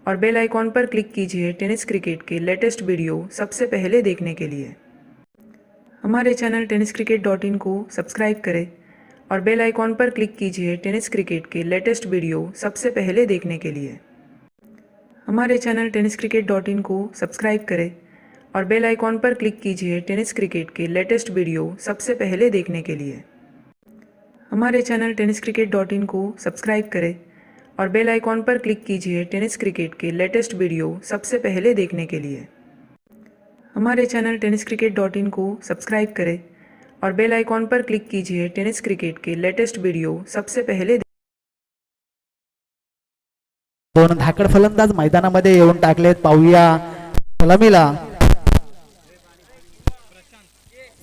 और bell icon पर click कीजिए tennis cricket के latest video सबसे पहले देखने के लिए। हमारे चैनल tenniscricket.in को सब्सक्राइब करें और बेल आइकॉन पर क्लिक कीजिए टेनिस क्रिकेट के लेटेस्ट वीडियो सबसे पहले देखने के लिए। हमारे चैनल tenniscricket.in को सब्सक्राइब करें और बेल आइकॉन पर क्लिक कीजिए टेनिस क्रिकेट के लेटेस्ट वीडियो सबसे पहले देखने के लिए। हमारे चैनल tenniscricket.in को सब्सक्राइब करें और बेल आइकॉन पर क्लिक कीजिए टेनिस क्रिकेट के लेटेस्ट वीडियो सबसे पहले देखने के लिए। हमारे चैनल tenniscricket.in को सब्सक्राइब करें और बेल आइकॉन पर क्लिक कीजिए टेनिस क्रिकेट के लेटेस्ट वीडियो सबसे पहले। दोन धाकड फलंदाज मैदानामध्ये येऊन टाकलेत, पाहूया सलामीला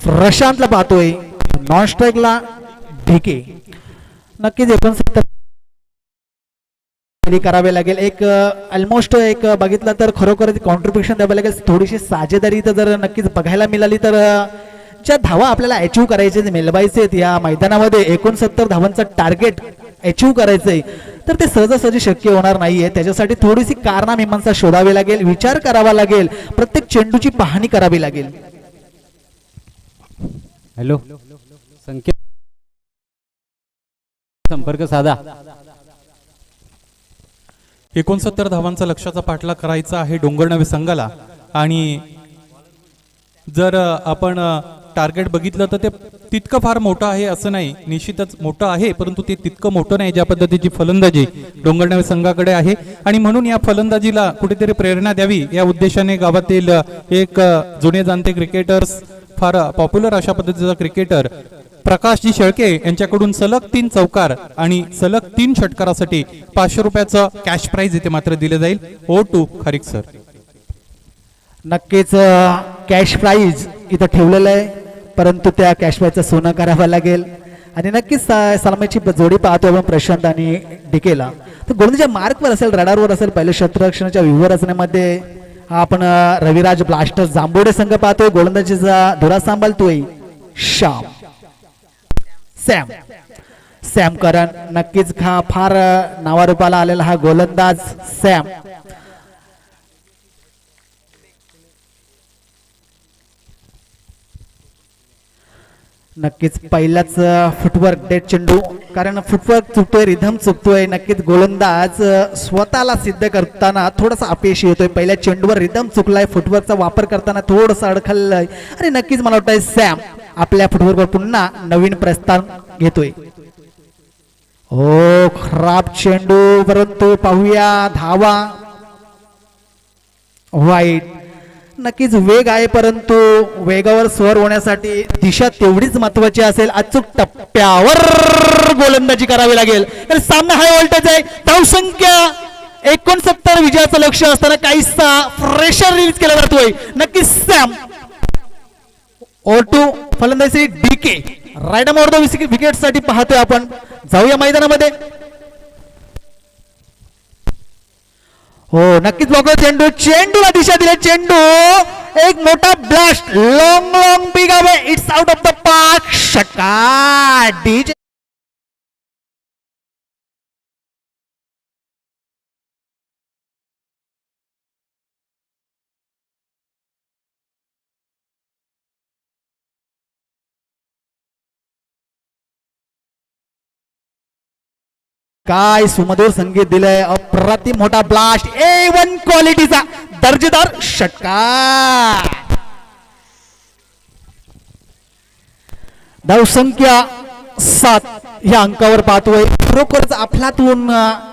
प्रशांतला पाहतोय, नॉन स्ट्राईकला ढेके। नक्कीच 69 करावे लागेल, एक ऑलमोस्ट एक बघितलं तर खरोखर कॉन्ट्रीब्युशन द्यावं लागेल, थोडीशी साजेदारी तर जर नक्कीच बघायला मिळाली तर ज्या धावा आपल्याला अचीव करायचे मिळवायचे या मैदानामध्ये 69 धावांचं टार्गेट अचीव करायचंय तर ते सहजासहजी शक्य होणार नाहीये। त्याच्यासाठी थोडीशी कारणामीमांसा शोधावी लागेल, विचार करावा लागेल, प्रत्येक चेंडूची पाहणी करावी लागेल। हॅलो, संकेत संपर्क साधा। 69 धावांचा लक्ष्याचा पाठलाग करायचा आहे डोंगरनवे संघाला आणि जर आपण टार्गेट बघितलं तर ते तितकं फार मोठं आहे असं नाही, निश्चितच मोठं आहे परंतु ते तितकं मोठं नाही ज्या पद्धतीची फलंदाजी डोंगरनवे संघाकडे आहे आणि म्हणून या फलंदाजीला कुठेतरी प्रेरणा द्यावी या उद्देशाने गावातील एक जुने जाणते क्रिकेटर्स, फार पॉप्युलर अशा पद्धतीचा क्रिकेटर प्रकाशजी शेळके यांच्याकडून सलग 3 चौकार आणि सलग 3 षटकारासाठी 500 रुपयाचं कॅश प्राइज इथे मात्र दिले जाईल। ओ टू खारीक सर। नक्कीच कॅश प्राइज इथं ठेवलेलं आहे, परंतु त्या कॅश प्राइजचं सोनं करावं लागेल आणि नक्कीच सलामीची जोडी पाहतो आपण प्रशांत आणि डिकेला। तर गोलंदाजीच्या मार्कवर असेल, रडारवर असेल, पहिले क्षेत्ररक्षणाच्या व्यूवर असण्यामध्ये आपण रविराज ब्लास्टर जांभोडे संघ पाहतोय, गोलंदाजीचा धुरा सांभाळतोय सॅम करन। नक्कीच फार नावारूपाला आलेला हा गोलंदाज सॅम। नक्कीच पहिलाच फुटवर्क डेट चेंडू, कारण फुटवर्क चुकतोय, रिधम चुकतोय, नक्कीच गोलंदाज स्वतःला सिद्ध करताना थोडासा अपयशी होतोय। पहिल्या चेंडूवर रिधम चुकलाय, फुटवर्कचा वापर करताना थोडंसं अडखललंय आणि नक्कीच मला वाटतंय सॅम आपल्या फुटवर्कवर पुन्हा नवीन प्रस्थान घेतोय। हो, खराब चेंडू, परंतु पाहूया धावा वाईट। नक्कीच वेग आहे परंतु वेगावर स्वर होण्यासाठी दिशा तेवढीच महत्वाची असेल। अचूक टप्प्यावर गोलंदाजी करावी लागेल, तर सामना हाय व्होल्टेज आहे। धावसंख्या 69 विजयाचं लक्ष असताना काहीसा प्रेशर रिलीज केला जातोय। नक्कीच सॅम O2 फलंदाजी DK right arm off the wicket साठी पाहतोय आपण। जाऊया मैदानामध्ये। हो, नक्कीच बघा चेंडू, चेंडूला दिशा दिली, चेंडू एक मोठा blast, long big away, it's out of the park, षटकार डीजे। काय सुमधुर संगीत दिलंय, अप्रतिम मोठा ब्लास्ट, A1 क्वालिटीचा दर्जेदार षटकार। धावसंख्या 7 या अंकावर पाहतोय। खरोखरच अफलातून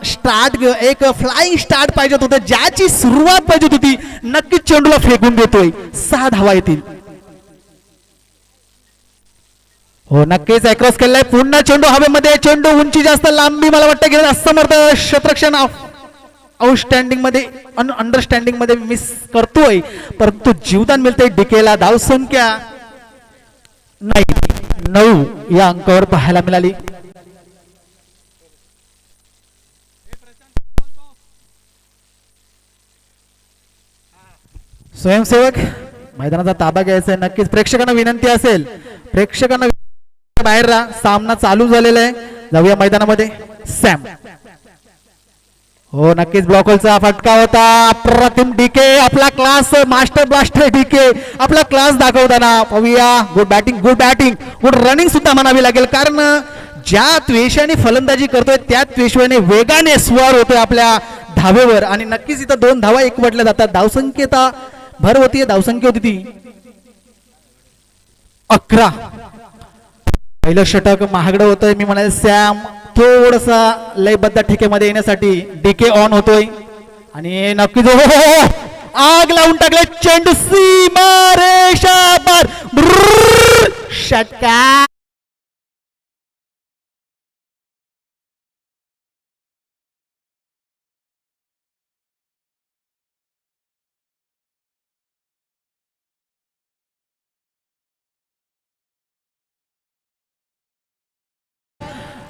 स्टार्ट, एक फ्लाइंग स्टार्ट पाहिजे होतं, ज्याची सुरुवात पाहिजे होती नक्कीच चेंडूला फेकून देतोय। 6 धावा येतील। हो, नक्कीच अक्रॉस केलाय, पुन्हा चेंडू हवेमध्ये, चेंडू उंची जास्त, लांबी मला वाटतं गेलं असमर्थ क्षेत्ररक्षण आउटस्टँडिंग मध्ये अंडरस्टँडिंग मध्ये मिस करतोय, परंतु जीवदान मिळतंय डिकेला। धावसंख्या 9 या अंकावर पाहायला मिळाली। स्वयंसेवक मैदानाचा ताबा घ्यायचा आहे। नक्कीच प्रेक्षकांना विनंती असेल, प्रेक्षकांना बाहेर राहा, सामना चालू झालेला आहे। जाऊया मैदानामध्ये। सॅम हो नक्कीच ब्लॉकलचा फटका होता. अप्रतिम डीके आपला क्लास मास्टर ब्लास्टर डीके आपला क्लास दाखवताना पाहूया. गुड बॅटिंग गुड रनिंग सुद्धा म्हणावी लागेल, कारण ज्या त्वेषाने फलंदाजी करतोय त्या त्वेषाने वेगाने स्वार होतोय आपल्या धावेवर आणि नक्कीच इथं 2 धावा एकवटल्या जातात. धावसंख्यता भर होती, धावसंख्या होती ती 11. पहिलं षटक महागडं होतंय. मी म्हणाल सॅम थोडसा लयबद्ध ठेकेमध्ये येण्यासाठी डीके ऑन होतोय आणि नक्कीच आग लावून टाकले. चेंडू सीमा रेषा पार षटकार.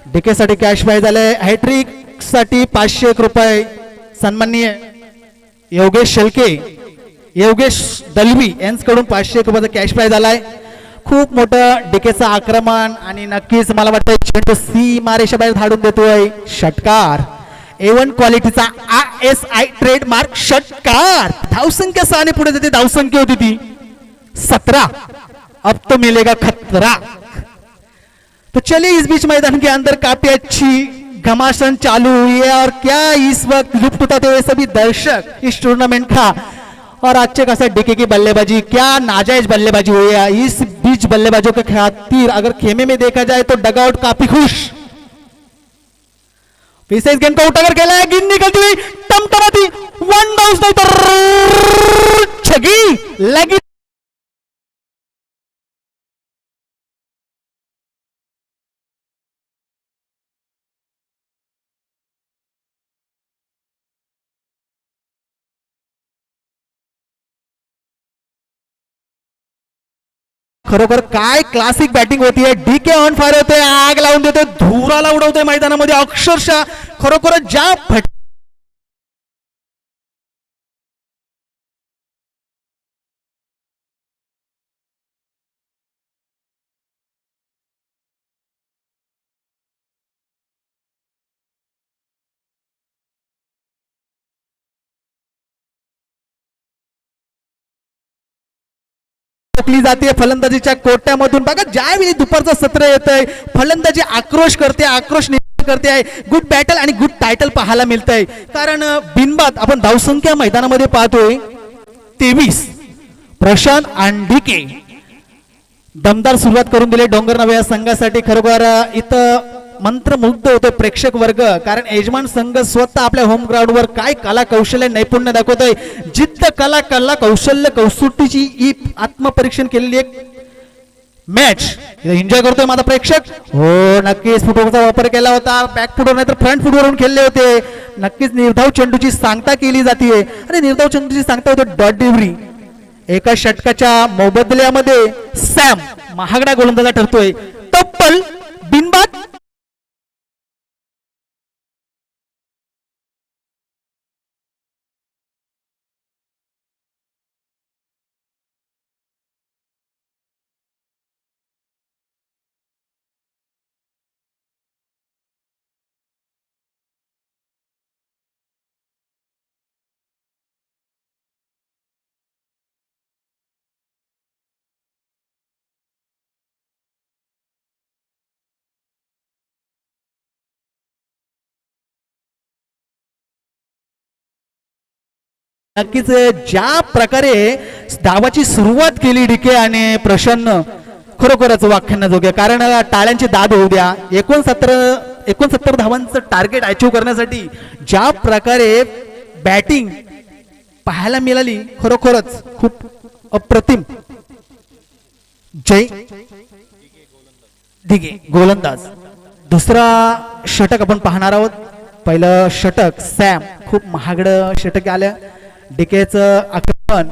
डीके साठी कॅश प्राइज आले. हॅट्रिक साठी 500 रुपये सन्माननीय योगेश शेलके योगेश दलवी यांच्याकडून 500 रुपयाचा कॅश प्राइज आलाय. खूप मोठं डीकेचं आक्रमण आणि नक्कीच मला वाटतं चेंडू सी मारेशा बाहेर धाडून देतोय. षटकार A1 क्वालिटीचा ISI ट्रेडमार्क षटकार. धावसंख्या 6 ने पुढे जाते. धावसंख्या होती ती 17. अब तो मिलेगा खतरा. तो चलिए इस बीच मैदान के अंदर काफी अच्छी घमासान चालू हुई है और क्या इस वक्त लुप्त उठाते हुए सभी दर्शक इस टूर्नामेंट का. और अच्छे खासा डीके की बल्लेबाजी, क्या नाजायज बल्लेबाजी हुई है. इस बीच बल्लेबाजों के खातिर अगर खेमे में देखा जाए तो डगआउट काफी खुश. फिर से इस गेंद को उठाकर खेला है. गेंद निकलती हुई टमटमाती 1 बाउंस नहीं तो छगी लगी. खरोखर काय क्लासिक बॅटिंग होती. डीके ऑन फायर होते. आग लावून देते. धुराला उडवते मैदानामध्ये अक्षरशः. खरोखर ज्या जाते फलंदाजीच्या कोट्यामधून. बघा ज्यावेळी दुपारचं सत्र येत आहे फलंदाजी आक्रोश करते, आक्रोश निर्माण करते आहे. गुड बॅटल आणि गुड टायटल पाहायला मिळत आहे. कारण बिनबाद आपण धावसंख्या मैदानामध्ये पाहतोय 23. प्रशांत अंडिके दमदार सुरुवात करून दिली डोंगरनवे या संघासाठी. खरोखर इथं मंत्रमुग्ध होते प्रेक्षक वर्ग, कारण यजमान संघ स्वतः आपल्या होम ग्राउंड वर काय कला कौशल्य नैपुण्य दाखवतोय. जिद्द कला कौशल्य कसोटीची ही आत्मपरीक्षण केलेली एक मॅच एन्जॉय करतोय माझा प्रेक्षक. हो नक्कीच फुटबॉलचा वापर केला होता. बॅक फुटवर नाही तर फ्रंट फुटवरून खेळले होते. नक्कीच निर्धाव चेंडूची सांगता केली जाते आणि निर्धाव चेंडूची सांगता होते डॉट डिव्हरी. एका षटकाच्या मोबदल्यामध्ये सॅम महागडा गोलंदाजा ठरतोय. तब्बल बिनबाद नक्कीच ज्या प्रकारे धावाची सुरुवात केली डीके आणि प्रसन्न खरोखरच वाख्यानाजोग्य. कारण टाळ्यांची दाद होऊ द्या. 69 धावांचं टार्गेट अचीव करण्यासाठी ज्या प्रकारे बॅटिंग पाहायला मिळाली खरोखरच खूप अप्रतिम. जय दिगे गोलंदाज. दुसरा षटक आपण पाहणार आहोत. पहिलं षटक सॅम खूप महागडं षटक आलं. डीकेचं आक्रमण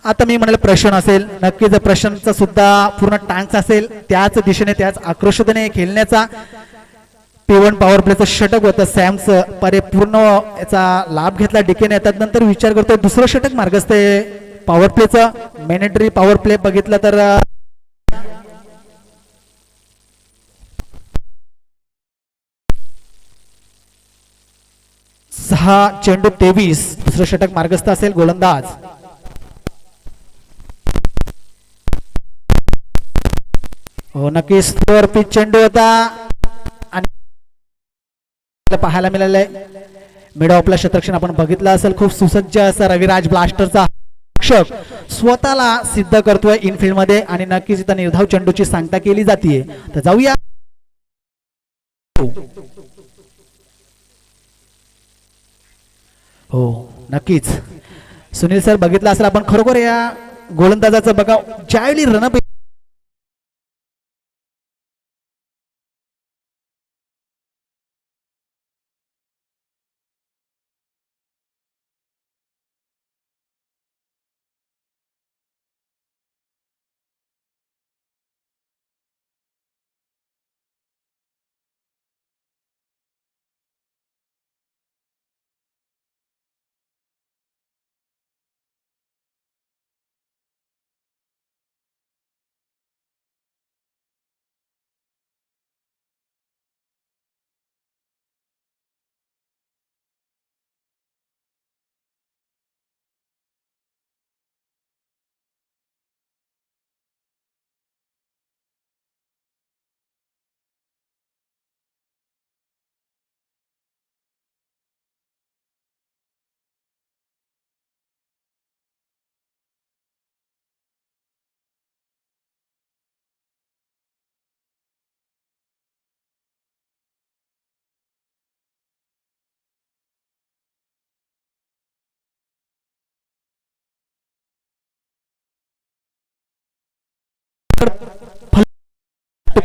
आता मी म्हणाल प्रश्न असेल. नक्कीच प्रश्नचा सुद्धा पूर्ण टांच असेल. त्याच दिशेने त्याच आक्रोशतेने खेळण्याचा P1 पॉवर प्लेचं षटक होतं सॅमचं. परिपूर्ण याचा लाभ घेतला डीकेने. त्यानंतर विचार करतोय दुसरं षटक मार्गस्थ पॉवर प्लेचं. मॅनेटरी पॉवर प्ले बघितलं तर 6 चेंडू 23. दुसरं षटक मार्गस्थ असेल गोलंदाज. हो नक्कीच स्लोअर पिच चेंडू होता आणि पाहायला मिळालंय. मिड ऑफला क्षेत्ररक्षण आपण बघितलं असेल, खूप सुसज्ज असं रविराज ब्लास्टरचा रक्षक स्वतःला सिद्ध करतोय इनफिल्ड मध्ये आणि नक्कीच इथं निर्धाव चेंडूची सांगता केली जाते. तर जाऊया. हो नक्कीच सुनील सर बघितलं असेल आपण, खरोखर या गोलंदाजाचं बघा ज्यावेळी रनअप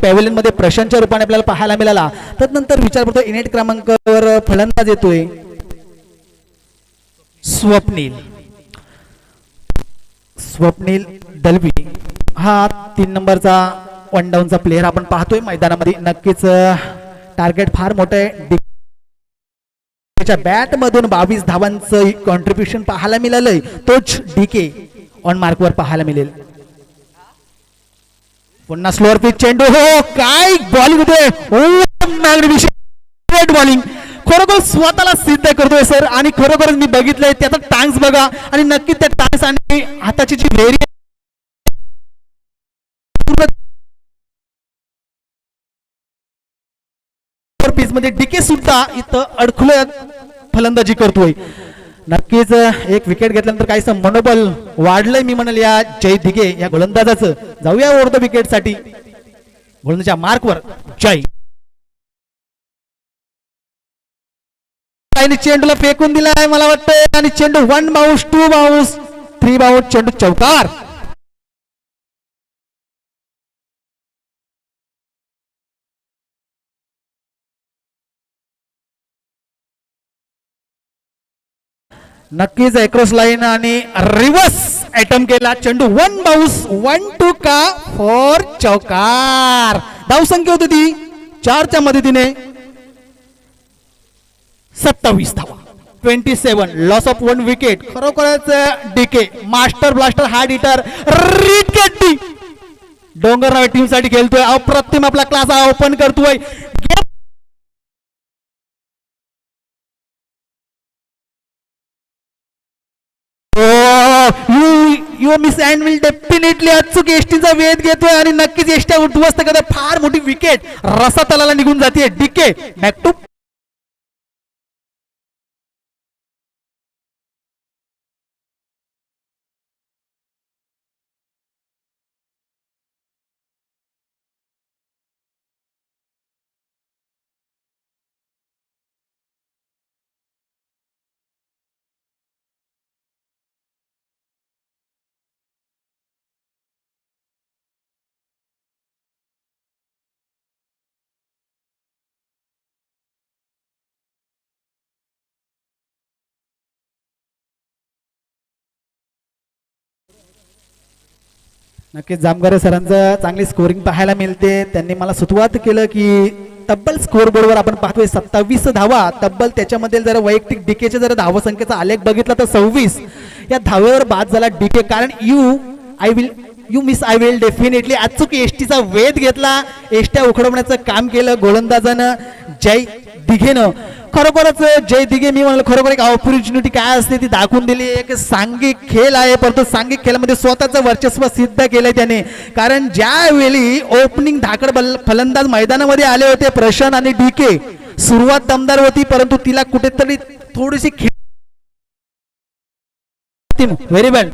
पॅव्हलियन मध्ये प्रशांतच्या रूपाने आपल्याला पाहायला मिळाला. तदनंतर विचार करतो इनेट क्रमांकावर फलंदाज येतोय स्वप्नील दलवी. हा 3 नंबरचा 1 डाऊनचा प्लेअर आपण पाहतोय मैदानामध्ये. नक्कीच टार्गेट फार मोठं आहे. त्याच्या बॅट मधून 22 धावांचं कॉन्ट्रीब्युशन पाहायला मिळालंय. तोच डीके ऑन मार्कवर पाहायला मिळेल. पुन्हा स्लोअर पिच चेंडू. हो काय बॉलिंग होते, ग्रेट बॉलिंग. खरोखर स्वतःला सिद्ध करतोय सर आणि खरोखरच मी बघितलंय त्याचा टांग्स बघा आणि नक्की त्या टांग्स आणि हाताची जी व्हेरी पिच मध्ये डीके सुद्धा इथं अडखळ फलंदाजी करतोय. नक्कीच एक विकेट घेतल्यानंतर काहीच मनोबल वाढलंय मी म्हणाल या जय दिघे या गोलंदाजाचं. जाऊया ओव्हर द विकेट साठी. गोलंदाजाच्या मार्कवर जय. चेंडूला फेकून दिलाय मला वाटतं आणि चेंडू 1 बाउन्स 2 बाउन्स 3 बाउन्स चेंडू चौकार. नक्कीच एक्रॉस लाईन आणि रिव्हर्स अटेम्प्ट केला. चेंडू 1 बाउन्स 1-2 का 4 चौकार. धावसंख्या होती ती 4च्या मदतीने 27 धावा 27. Loss of 1 wicket. खरोखरच DK master blaster hard hitter रिकेटी डोंगरराव टीम साठी खेळतोय. अप्रतिम आपला क्लास ओपन करतोय. You miss and will definitely अचूक एसटीचा वेध घेतोय आणि नक्कीच एसट्या उद्ध्वस्त करतोय. फार मोठी विकेट रसा तलाला निघून जाते. डीके बॅक टू नक्कीच जामगारे सरांचं चांगली स्कोरिंग पाहायला मिळते. त्यांनी मला सुरुवात केलं की तब्बल स्कोर बोर्डवर आपण पाहतोय 27 धावा तब्बल. त्याच्यामध्ये जर वैयक्तिक डीकेचे जर धावसंख्येचा आलेख बघितला तर 26 या धावेवर बाद झाला डीके. कारण you miss I will definitely अचूक एसटीचा वेध घेतला. एसट्या उखडवण्याचं काम केलं गोलंदाजानं. जय दिघेनं खरोखरच जय दिघे मी म्हणलं खरोखर एक ऑपॉर्च्युनिटी काय असते ती दाखवून दिली. एक सांघिक खेळ आहे परंतु सांघिक खेळामध्ये स्वतःचं वर्चस्व सिद्ध केलंय त्याने. कारण ज्यावेळी ओपनिंग धाकड फलंदाज मैदानामध्ये आले होते प्रशांत आणि डीके, सुरुवात दमदार होती परंतु तिला कुठेतरी थोडीशी व्हेरी वेल.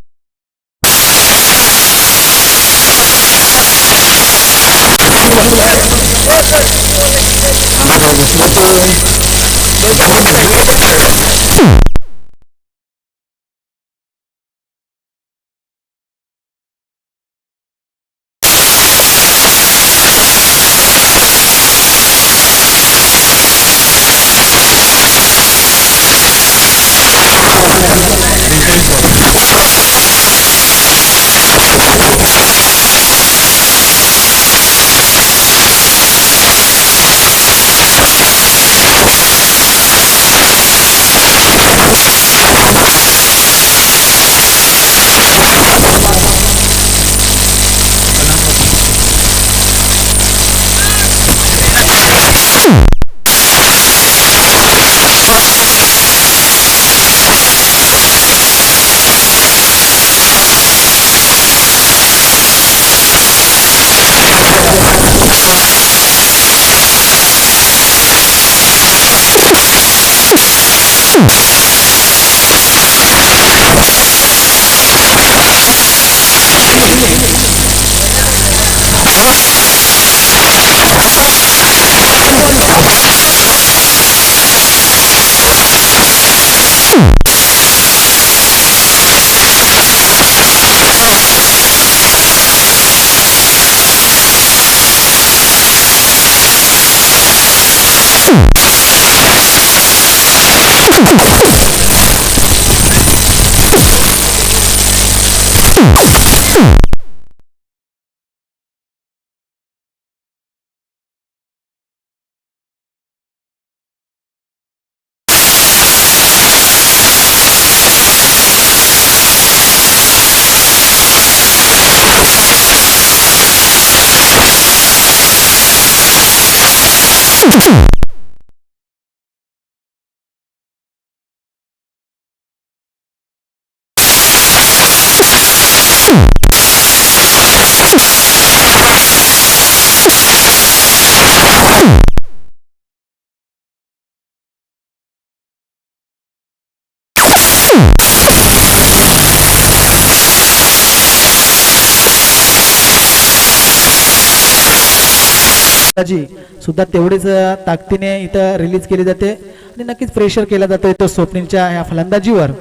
सुद्धा तेवढेच ताकदीने इथं रिलीज केली जाते आणि नक्कीच प्रेशर केला जातो इथं स्वप्नीलच्या या फलंदाजीवर.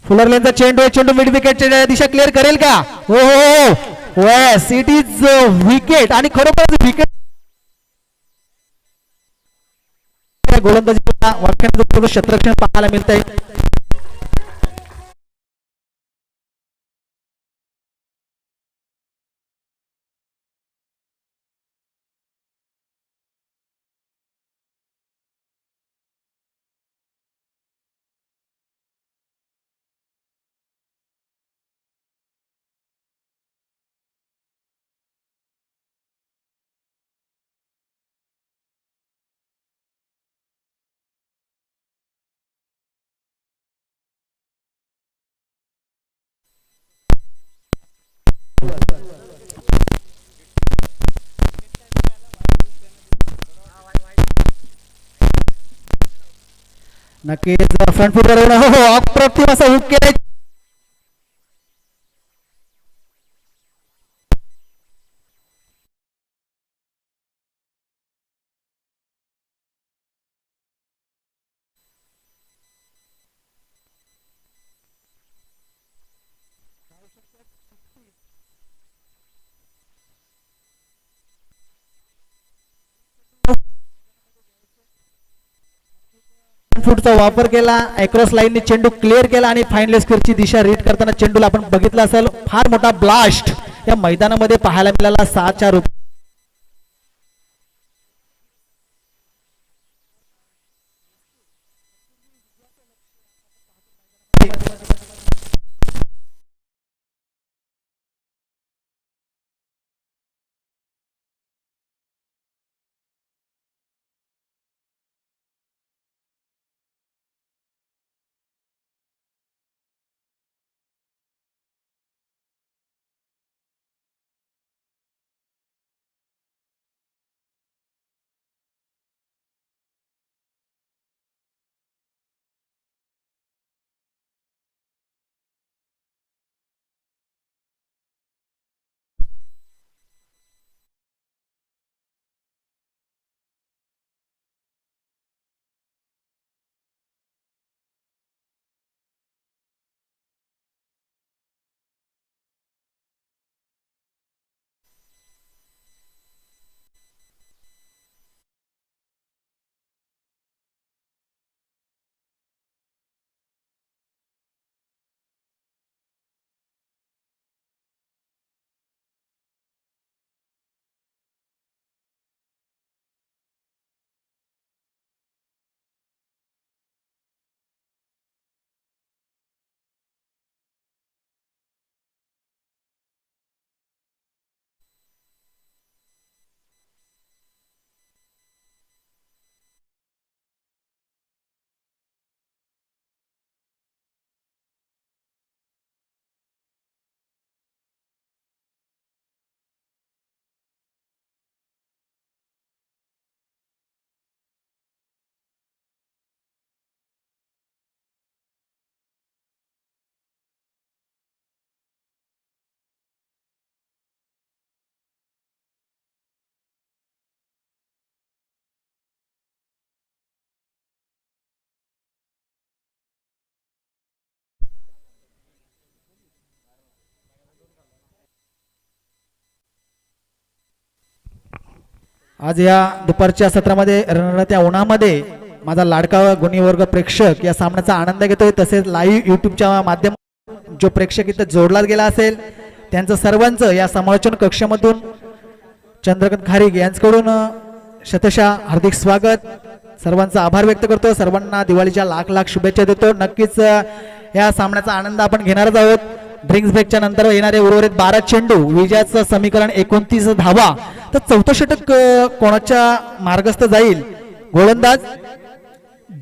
फुलरलेनचा चेंडू मिड विकेटच्या दिशा क्लिअर करेल का? हो हो येस इट इज विकेट. आणि खरोखरच विकेट गोलंदाजी वाक्यानं क्षेत्ररक्षण पाहायला मिळत आहे. नक्कीच फ्रंट फुटवर हो अप्रतिम असा हुक केलाय. फूटचा वापर केला, अक्रॉस लाईनने चेंडू क्लिअर केला आणि फाईनल स्क्वेअरची दिशा रीड करताना चेंडूला आपण बघितला असेल फार मोठा ब्लास्ट या मैदानामध्ये पाहायला मिळाला. 6-4 आज या दुपारच्या सत्रामध्ये रणरणत्या उन्हामध्ये माझा लाडका गुणीवर्ग प्रेक्षक या सामन्याचा आनंद घेतोय. तसेच लाईव्ह युट्यूबच्या माध्यम जो प्रेक्षक इथं जोडला गेला असेल त्यांचं सर्वांचं या समालोचन कक्षामधून चंद्रकांत खारीक यांच्याकडून शतशः हार्दिक स्वागत. सर्वांचा आभार व्यक्त करतो. सर्वांना दिवाळीच्या लाख लाख शुभेच्छा देतो. नक्कीच या सामन्याचा आनंद आपण घेणारच आहोत. ड्रिंक्स ब्रेकच्या नंतर येणारे उर्वरित 12 चेंडू विजयाचं समीकरण 29 धावा. तर चौथं षटक कोणाच्या मार्गस्थ जाईल? गोलंदाज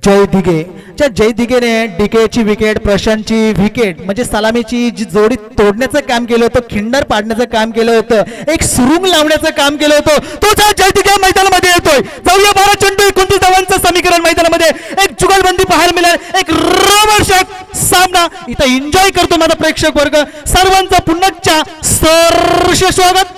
जय दिघे. जय दिघेने डीकेची विकेट, प्रशांतची विकेट म्हणजे सलामीची जी जोडी तोडण्याचं काम केलं होतं, खिंडर पाडण्याचं काम केलं होतं, एक सुरुंग लावण्याचं काम केलं होतं, तो जय दिघे मैदानामध्ये येतोय. जाऊया 12 चेंडू 29 धावांचं समीकरण मैदानामध्ये एक जुगलबंदी पाहायला मिळेल. एक रोमांचक सामना इथं एन्जॉय करतो माझा प्रेक्षक वर्ग. सर्वांचं पुन्हा सहर्ष स्वागत.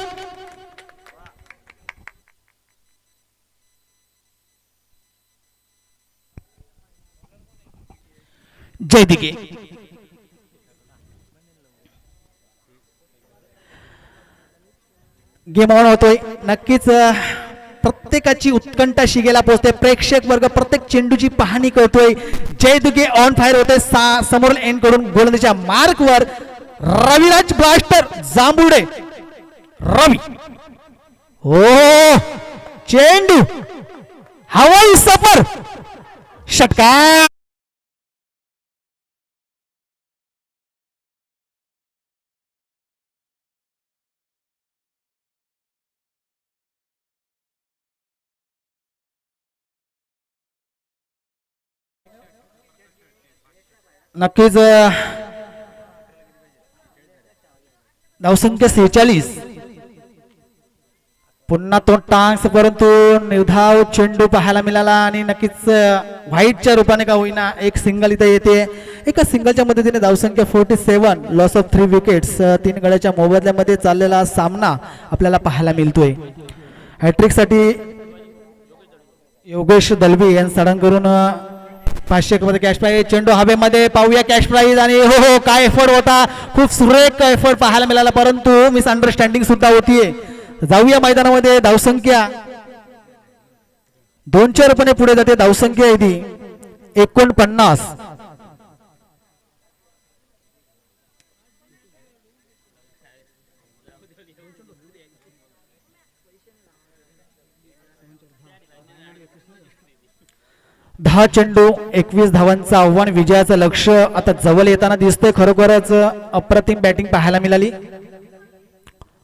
जय दिघे. गेम ऑन होतोय. नक्कीच प्रत्येकाची उत्कंठा शिगेला पोहोचते. प्रेक्षक वर्ग प्रत्येक चेंडूची पाहणी करतोय. जय दिघे ऑन फायर होते. समोर एंड कडून गोलंदाजीच्या मार्कवर रविराज ब्लास्टर जांभुडे. रवी हो चेंडू हवाई सफर षटकार. नक्कीच धावसंख्या 46. पुन्हा तो टांग्स परंतु निर्धाव चेंडू पाहायला मिळाला आणि नक्कीच व्हाईटच्या रूपाने का होईना एक सिंगल इथे येते. एका सिंगलच्या मदतीने धावसंख्या 47, लॉस ऑफ 3 विकेट्स. 3 गड्याच्या मोबदल्यामध्ये चाललेला सामना आपल्याला पाहायला मिळतोय. हॅट्रिक साठी योगेश दलवी यांनी सडन करून 500 मध्ये कॅश प्राईज. चेंडू हवेमध्ये पाहूया कॅश प्राईज. आणि हो हो काय एफर्ट होता, खूप सुरेख एफर्ट पाहायला मिळाला, परंतु मिसअंडरस्टँडिंग सुद्धा होतीये. जाऊया मैदानामध्ये. धावसंख्या 2च्या रूपाने पुढे जाते. धावसंख्या आहे 49. दहा चेंडू 21 धावांचं आव्हान. विजयाचं लक्ष आता जवळ येताना दिसतंय. खरोखरच अप्रतिम बॅटिंग पाहायला मिळाली.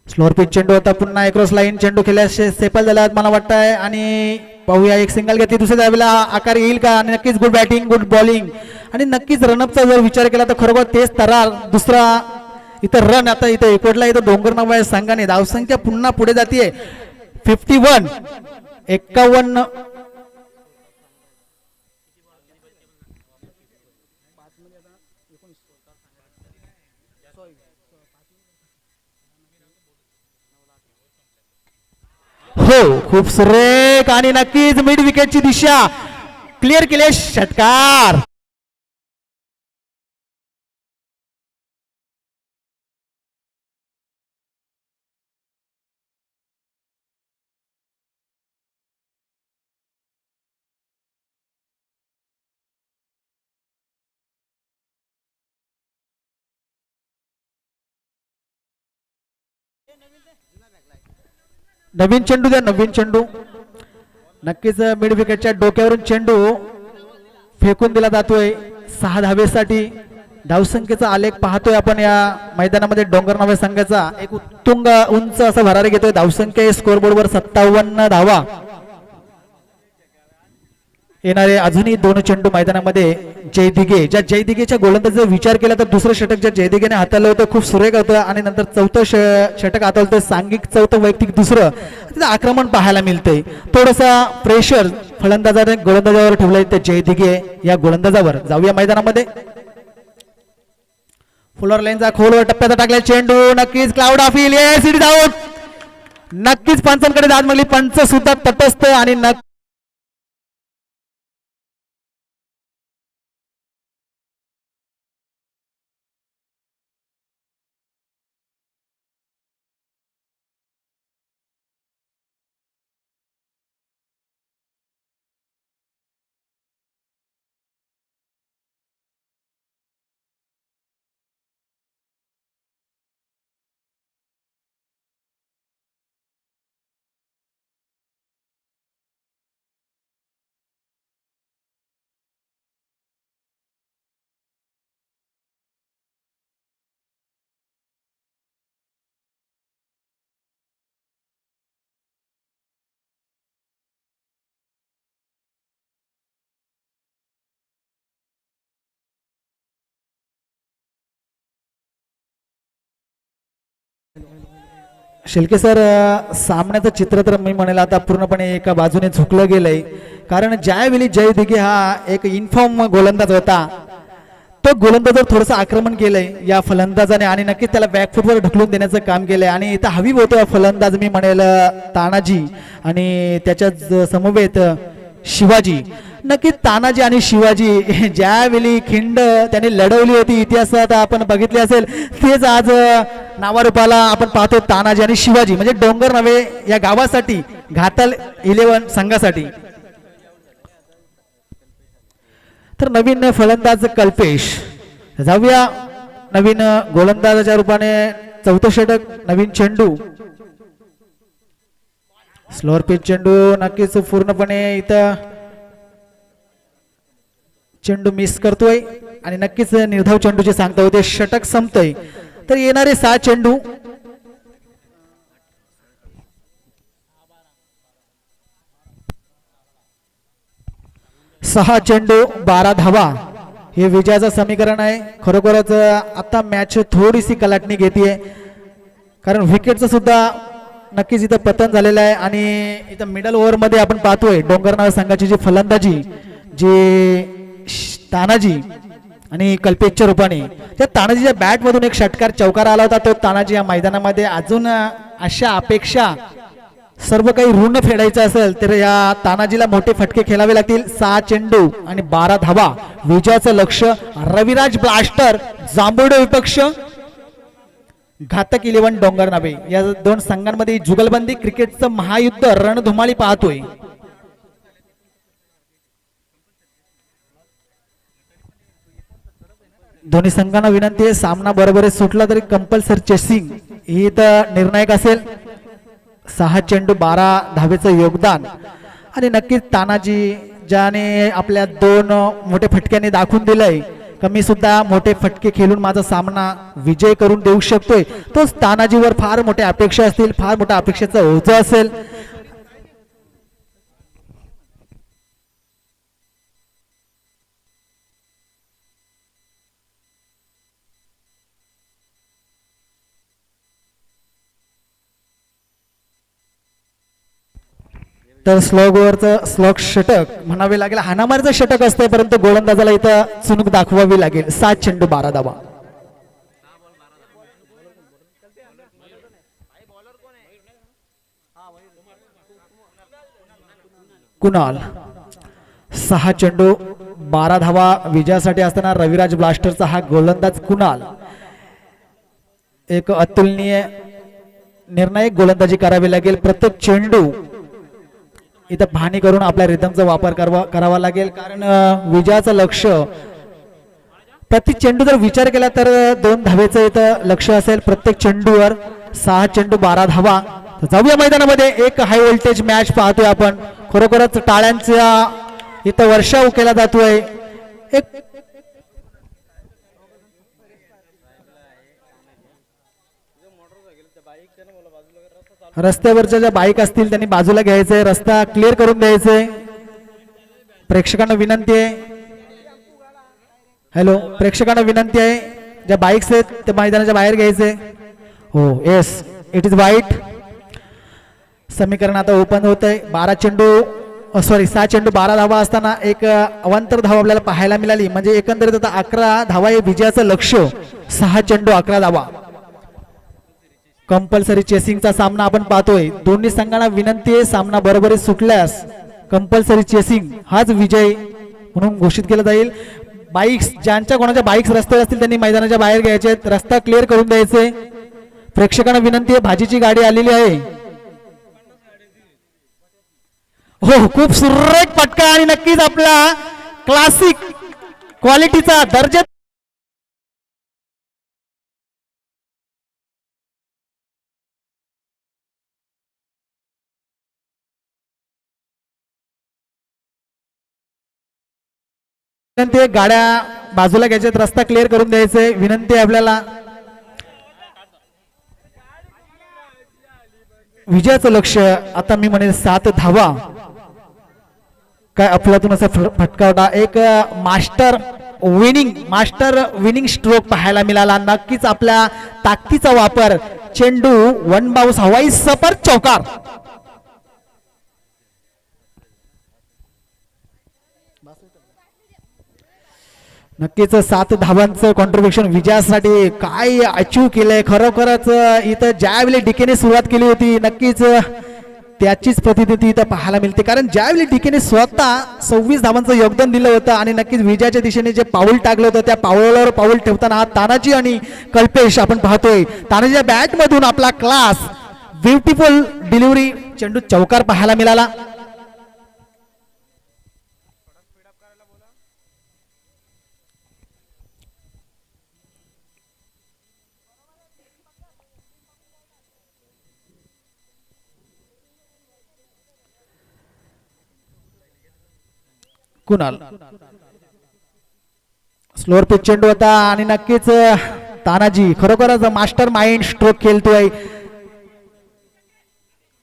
स्लोअर पिच चेंडू होता. पुन्हा क्रॉस लाईन चेंडू खेळल्यास सेपल झाला मला वाटतंय. आणि पाहूया एक सिंगल घेतली. दुसऱ्या धावेला आकार येईल का? आणि नक्कीच गुड बॅटिंग, गुड बॉलिंग. आणि नक्कीच रनअपचा जर विचार केला तर खरोखर तेच तरार. दुसरा इथं रन आता इथं एकवटला. इथं डोंगर नाव आहे संघाने. धावसंख्या पुन्हा पुढे जातीये 51. 51. हो खूप सुरेख. आणि नक्कीच मिड विकेटची दिशा क्लिअर केले. षटकार. नवीन चेंडू द्या. नवीन चेंडू. नक्कीच मिड विकेटच्या डोक्यावरून चेंडू फेकून दिला जातोय 6 धावेसाठी. धावसंख्येचा आलेख पाहतोय आपण या मैदानामध्ये. डोंगर नावे संघाचा एक उत्तुंग उंच असा भरारी घेतोय. धावसंख्या स्कोरबोर्डवर 57 धावा. येणारे अजूनही 2 चेंडू मैदानामध्ये जय दिघे. ज्या जय दिघेच्या गोलंदाजीचा विचार केला तर दुसरं षटक ज्या जय दिघेने हाताळलं होतं खूप सुरेख होतं. आणि नंतर चौथं षटक हाताळतं. सांघिक चौथं वैयक्तिक दुसरं. तिथं आक्रमण पाहायला मिळतंय. थोडासा प्रेशर फलंदाजाने गोलंदाजावर ठेवलंय त्या जय दिघे या गोलंदाजावर. जाऊया मैदानामध्ये. फुलर लाईनचा खोलवर टप्प्याचा टाकला चेंडू. नक्कीच क्लाउड ऑफ इल. It is out. नक्कीच पंचांकडे दाद मागली. पंच सुद्धा तटस्थ. आणि शिल्के सर, सामन्याचं चित्र तर मी म्हणेल आता पूर्णपणे एका बाजूने झुकलं गेलंय. कारण ज्यावेळी जय दिघे हा एक इन्फॉर्म गोलंदाज होता, तो गोलंदाजावर थोडंसं आक्रमण केलंय या फलंदाजाने आणि नक्कीच त्याला बॅकफुटवर ढकलून देण्याचं काम केलंय. आणि इथं हवी होतो फलंदाज मी म्हणेल तानाजी आणि त्याच्या समवेत शिवाजी. नक्कीच तानाजी आणि शिवाजी ज्यावेळी खिंड त्यांनी लढवली होती इतिहासात आपण बघितले असेल, तेच आज नावारूपाला आपण पाहतो. तानाजी आणि शिवाजी म्हणजे डोंगर नव्हे या गावासाठी, घाटल 11 संघासाठी. तर नवीन फलंदाज कल्पेश, जाऊया नवीन गोलंदाजाच्या रूपाने. चौथं षटक, नवीन चेंडू, स्लोअर पिच चेंडू. नक्कीच पूर्णपणे इथं चेंडू मिस करतोय आणि नक्कीच निर्धाव चेंडूचे सांगता होते. षटक संपतंय. तर येणारे 6 चेंडू, 6 चेंडू 12 धावा हे विजयाचं समीकरण आहे. खरोखरच आता मॅच थोडीशी कलाटणी घेते, कारण विकेटचं सुद्धा नक्कीच इथं पतन झालेलं आहे. आणि इथं मिडल ओव्हरमध्ये आपण पाहतोय डोंगरनाव संघाची जी फलंदाजी, जी तानाजी आणि कल्पेशच्या रूपाने, त्या तानाजीच्या बॅटमधून एक षटकार चौकार आला होता. तो तानाजी या मैदानामध्ये अजून अशा अपेक्षा सर्व काही ऋण फेडायचं असेल तर या तानाजीला मोठे फटके खेळावे लागतील. 6 चेंडू आणि 12 धावा विजयाचं लक्ष. रविराज ब्लास्टर जांभुडे विपक्ष घातक 11 डोंगर नावे. या दोन संघांमध्ये जुगलबंदी क्रिकेटचं महायुद्ध रणधुमाळी पाहतोय. दोन्ही संघांना विनंती आहे, सामना बरोबर सुटला तरी कंपल्सरी चेसिंग ही तर निर्णायक असेल. 6 चेंडू 12 धावेचं योगदान. आणि नक्कीच तानाजी ज्याने आपल्या 2 मोठे फटक्यांनी दाखवून दिलंय कमी सुद्धा मोठे फटके खेळून माझा सामना विजय करून देऊ शकतोय, तोच तानाजीवर फार मोठ्या अपेक्षा असतील, फार मोठ्या अपेक्षेचं ओझं असेल. तर स्लॉग ओव्हरचं स्लॉग षटक म्हणावे लागेल, हाणामारीचं षटक असतंय, परंतु गोलंदाजाला इथं चुणूक दाखवावी लागेल. 7 चेंडू 12 धावा. कुणाल 6 चेंडू 12 धावा विजयासाठी असताना रविराज ब्लास्टरचा हा गोलंदाज कुणाल एक अतुलनीय निर्णायक गोलंदाजी करावी लागेल. प्रत्येक चेंडू इथं पाहणी करून आपल्या रिदमचा वापर करावा लागेल, कारण विजयाचं लक्ष प्रति चेंडू जर विचार केला तर 2 धावेचं इथं लक्ष असेल प्रत्येक चेंडूवर. 6 चेंडू 12 धावा. जाऊया मैदानामध्ये, एक हाय व्होल्टेज मॅच पाहतोय आपण. खरोखरच टाळ्यांचा इथं वर्षाव केला जातोय. एक रस्त्यावरच्या ज्या बाईक असतील त्यांनी बाजूला घ्यायचंय, रस्ता क्लिअर करून द्यायचंय. प्रेक्षकांना विनंती आहे, हॅलो, प्रेक्षकांना विनंती आहे, ज्या बाईक्स आहेत त्या मैदानाच्या बाहेर घ्यायचे. हो, येस, इट इज वाईट. समीकरण आता ओपन होत आहे. 6 चेंडू 12 धावा असताना एक अवांतर धावा आपल्याला पाहायला मिळाली, म्हणजे एकंदरीत आता 11 धावा हे विजयाचं लक्ष. 6 चेंडू 11 धावा. कंपल्सरी चेसिंगचा सामना आपण पाहतोय. दोन्ही संघांना विनंती आहे, सामना बरोबरीत सुटल्यास कंपल्सरी चेसिंग हाच विजय म्हणून घोषित केला जाईल. बाईक्स, ज्यांच्या कोणाच्या बाईक्स रस्त्यावर असतील त्यांनी मैदानाच्या बाहेर घ्यायचे आहेत, रस्ता क्लिअर करून द्यायचे. प्रेक्षकांना विनंती आहे, भाजीची गाडी आलेली आहे. हो, खूप सुरेख फटका आणि नक्कीच आपला क्लासिक क्वालिटीचा दर्जा. विनंती आहे, गाड्या बाजूला घ्यायच्यात, रस्ता क्लिअर करून द्यायचे. विनंती आहे आपल्याला. विजयाचं लक्ष आता मी म्हणेल 7 धावा. काय अफलातून असा फटका होता. एक मास्टर विनिंग स्ट्रोक पाहायला मिळाला. नक्कीच आपल्या ताकदीचा वापर चेंडू वन बाउस हवाई सपर चौकार. नक्कीच 7 धावांचं कॉन्ट्रीब्युशन विजयासाठी काय अचीव केलंय. खरोखरच इथं ज्यावेळी डीकेने सुरुवात केली होती नक्कीच त्याचीच प्रतिनिधी इथं पाहायला मिळते. कारण ज्यावेळी डीकेने स्वतः 26 धावांचं योगदान दिलं होतं आणि नक्कीच विजयाच्या दिशेने जे पाऊल टाकलं होतं त्या पाऊलावर पाऊल ठेवताना हा तानाजी आणि कल्पेश आपण पाहतोय. तानाजीच्या बॅट मधून आपला क्लास ब्युटिफुल डिलिव्हरी चेंडू चौकार पाहायला मिळाला. कुणाल स्लोअर पिच चेंडू होता आणि नक्कीच तानाजी खरोखरच मास्टर माइंड स्ट्रोक खेळतोय.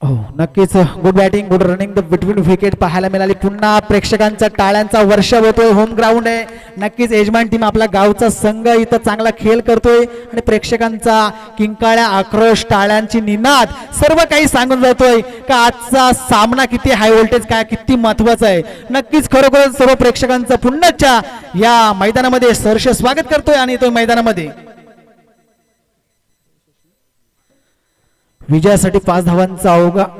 हो नक्कीच good batting good running the between wicket पाहायला मिळाली. पुन्हा प्रेक्षकांचा टाळ्यांचा वर्षाव होतोय. होम ग्राउंड आहे. नक्कीच यजमान टीम आपला गावचा संघ इथं चांगला खेळ करतोय आणि प्रेक्षकांचा किंकाळ्या आक्रोश टाळ्यांची निनाद सर्व काही सांगून जातोय का आजचा सामना किती हाय व्होल्टेज काय किती महत्वाचा आहे. नक्कीच खरोखर सर्व प्रेक्षकांचं पुन्हाच्या या मैदानामध्ये सहर्ष स्वागत करतोय आणि तो मैदानामध्ये विजयासाठी 5 धावांचं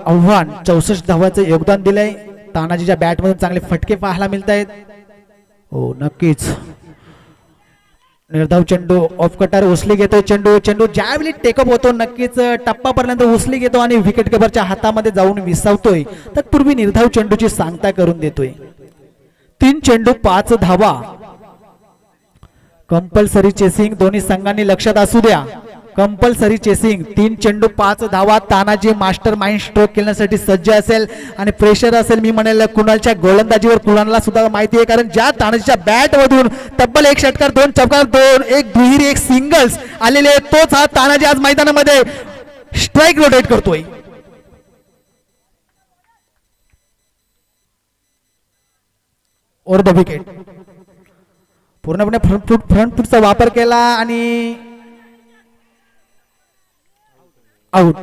आव्हान 64 धावांचं योगदान दिलंय. तानाजीच्या बॅटमधून चांगले फटके पाहायला मिळत आहेत. हो नक्कीच निर्धाव चेंडू ऑफ कटर उचली घेतोय. चेंडू चेंडू ज्यावेळी टेकअप होतो नक्कीच टप्पापर्यंत उचली घेतो आणि विकेट किपरच्या हातामध्ये जाऊन विसावतोय. तत्पूर्वी निर्धाव चेंडूची सांगता करून देतोय. 3 चेंडू 5 धावा. कंपल्सरी चेसिंग दोन्ही संघांनी लक्षात असू द्या. कंपल्सरी चेसिंग 3 चेंडू 5 धावा. तानाजी मास्टर माइंड स्ट्रोक खेळण्यासाठी सज्ज असेल आणि प्रेशर असेल. मी म्हणेल कुणालच्या गोलंदाजीवर कुणालला सुद्धा माहिती आहे कारण ज्या तानाजीच्या बॅट मधून तब्बल 1 षटकार 2 चौकार 2 1 दुहेरी 1 सिंगल्स आलेले तोच हा तानाजी आज मैदानामध्ये स्ट्राईक रोटेट करतोय. ओव्हर द विकेट पूर्णपणे फ्रंट फुटचा वापर केला आणि आउट.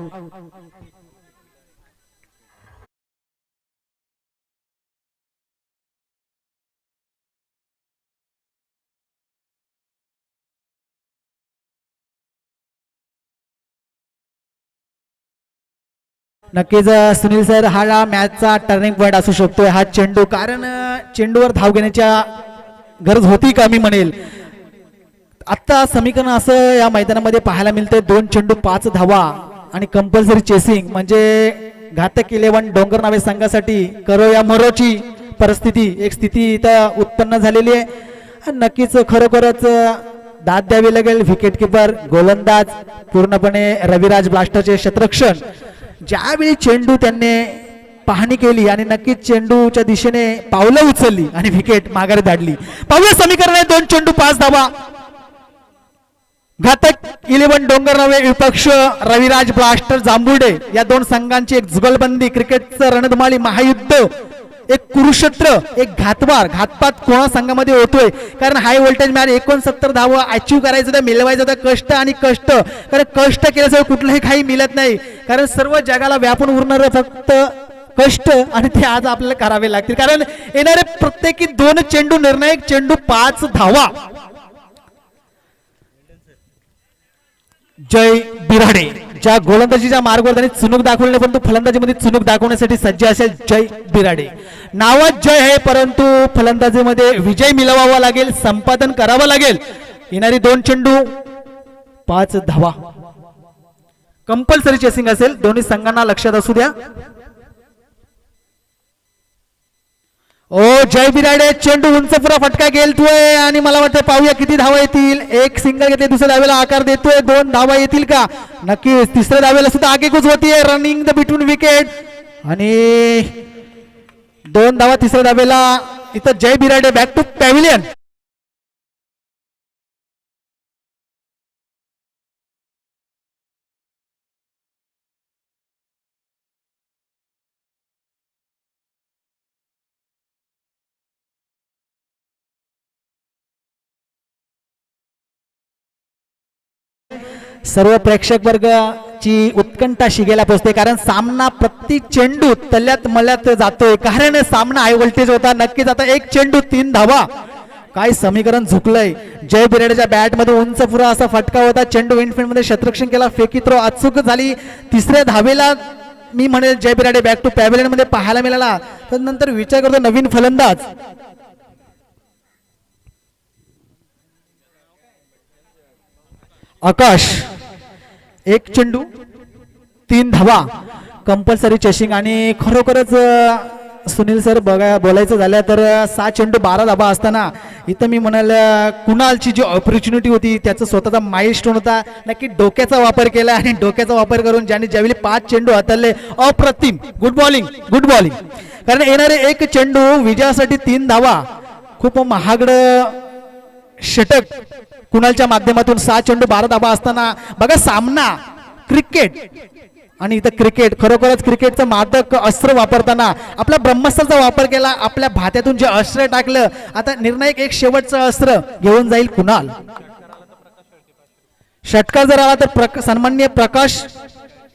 नक्कीच सुनील सर हा मॅचचा टर्निंग पॉइंट असू शकतोय हा चेंडू. कारण चेंडूवर धाव घेण्याच्या गरज होती का मी म्हणेल. आता समीकरण असं या मैदानामध्ये पाहायला मिळते 2 चेंडू 5 धावा आणि कंपल्सरी चेसिंग म्हणजे घातक 11 डोंगर नावे संघासाठी करो या मरोची परिस्थिती एक स्थिती इथं उत्पन्न झालेली आहे. नक्कीच खरोखरच दाद द्यावी लागेल विकेट किपर गोलंदाज पूर्णपणे रविराज ब्लास्टरचे क्षेत्ररक्षण. ज्यावेळी चेंडू त्यांनी पाहणी केली आणि नक्कीच चेंडूच्या दिशेने पावलं उचलली आणि विकेट माघारी धाडली. पाहूया समीकरण आहे 2 चेंडू 5 धावा. घातक 11 डोंगर नवे विपक्ष रविराज ब्लास्टर जांभुर्डे या 2 संघांची एक जुगलबंदी क्रिकेटचं रणधुमाळी महायुद्ध एक कुरुक्षेत्र एक घातपात कोणा संघामध्ये होतोय. कारण हाय व्होल्टेज मॅच 69 धावा अचीव करायचं तर मिळवायचं तर कष्ट आणि कष्ट. कारण कष्ट केल्याशिवाय कुठलंही काही मिळत नाही. कारण सर्व जगाला व्यापून उरणारं फक्त कष्ट आणि ते आज आपल्याला करावे लागतील. कारण येणारे प्रत्येकी 2 चेंडू निर्णायक चेंडू 5 धावा. जय बिराडे ज्या गोलंदाजीच्या मार्गावर त्यांनी चुनूक दाखवली नाही परंतु फलंदाजीमध्ये चुनूक दाखवण्यासाठी सज्ज असेल जय बिराडे. नावात जय आहे परंतु फलंदाजीमध्ये विजय मिळवावा लागेल संपादन करावं लागेल. येणारी 2 चेंडू 5 धावा. कंपल्सरी चेसिंग असेल दोन्ही संघांना लक्षात असू द्या. ओ जय बिराडे चेंडू उंच पुरा फटका गेलतोय आणि मला वाटतं पाहूया किती धावा येतील. 1 सिंगल घेतले दुसऱ्या धावेला आकार देतोय 2 धावा येतील का नक्कीच. तिसऱ्या धावेला सुद्धा आगेकूच होतीये रनिंग द बिटवीन विकेट आणि 2 धावा तिसऱ्या धावेला. इथं जय बिराडे बॅक टू पॅव्हिलियन. सर्व प्रेक्षक वर्ग ची उत्कंठा शिगेला पोचते, कारण सामना प्रत्येक चेंडू तल्यात मल्यात जातोय, कारण सामना हाय व्होल्टेज होता. नक्कीच आता एक चेंडू 3 धावा. काय समीकरण झुकलंय. जय बिराडेच्या बॅट मध्ये उंच पुरा असा फटका होता, चेंडू विंडफील्ड मध्ये क्षेत्ररक्षण केला, फेकी थ्रो अचूक झाली. तिसऱ्या धावेला मी म्हणेल जय बिराडे बॅक टू पॅव्हिलियन मध्ये पाहायला मिळाला. तर नंतर विचार करतो नवीन फलंदाज आकाश. एक चेंडू 3 धावा, कंपल्सरी चेसिंग. आणि खरोखरच सुनील सर बोलायचं झालं तर 6 चेंडू 12 धावा असताना इथं मी म्हणाल कुणालची जी ऑपॉर्च्युनिटी होती त्याचा स्वतःचा माइलस्टोन होता. नक्की डोक्याचा वापर केला आणि डोक्याचा वापर करून ज्यांनी ज्यावेळी 5 चेंडू हाताळले अप्रतिम. Good bowling, good bowling. कारण येणारे एक चेंडू विजयासाठी 3 धावा खूप महागड षटक कुणालच्या माध्यमातून. 6 चेंडू 12 धावा असताना बघा सामना क्रिकेट. आणि इथं क्रिकेट खरोखरच क्रिकेटचं मादक अस्त्र वापरताना आपल्या ब्रह्मास्त्राचा वापर केला, आपल्या भात्यातून जे अस्त्र टाकलं. आता निर्णायक एक शेवटचं अस्त्र घेऊन जाईल कुणाल. षटकार जर आला तर सन्माननीय प्रकाश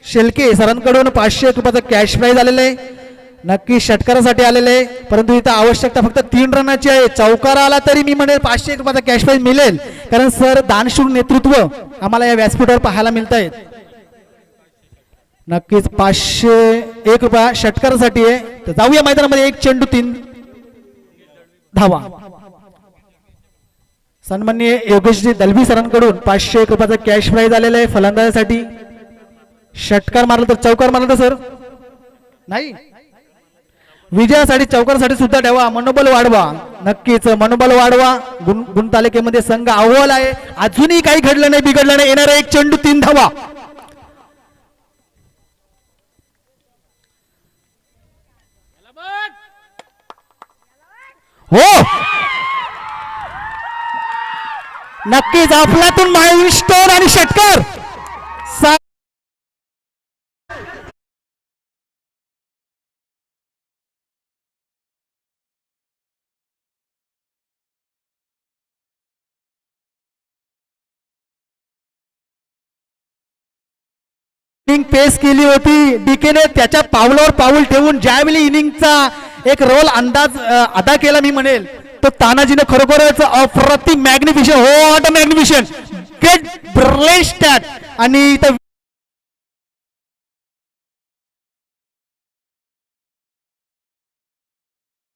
शेलके सरांकडून 500 रुपयाचं कॅश प्राइज आलेलं आहे. नक्की षटकारासाठी आलेले आहे, परंतु इथं आवश्यकता फक्त 3 रनाची आहे. चौकार आला तरी मी म्हणेल 500 रुपयाचा कॅश प्राइज मिळेल, कारण सर दानशूर नेतृत्व आम्हाला या व्यासपीठावर पाहायला मिळत आहे. नक्कीच 501 रुपया षटकारासाठी आहे. तर जाऊया मैदानामध्ये. एक चेंडू 3 धावा. सन्माननीय योगेशजी दलवी सरांकडून 501 रुपयाचा कॅश प्राइज आलेला आहे फलंदाजासाठी. षटकार मारला तर चौकार मारला तर सर नाही. विजयासाठी चौकारासाठी सुद्धा ठेवा, मनोबल वाढवा. नक्कीच मनोबल वाढवा. गुणतालिकेमध्ये संघ अव्वल आहे. अजूनही काही घडलं नाही, बिघडलं नाही. येणारा एक चेंडू 3 धावा. हो नक्कीच आपल्यातून माइलस्टोन आणि षटकार. इनिंग पेस केली होती डीकेने, त्याच्या पावलावर पाऊल ठेवून ज्यावेळी इनिंगचा एक रोल अंदाज अदा केला मी म्हणेल तो तानाजीने खरोखरच अप्रतिम मॅग्निफिशन. हो what a magnification, great brilliant stat. आणि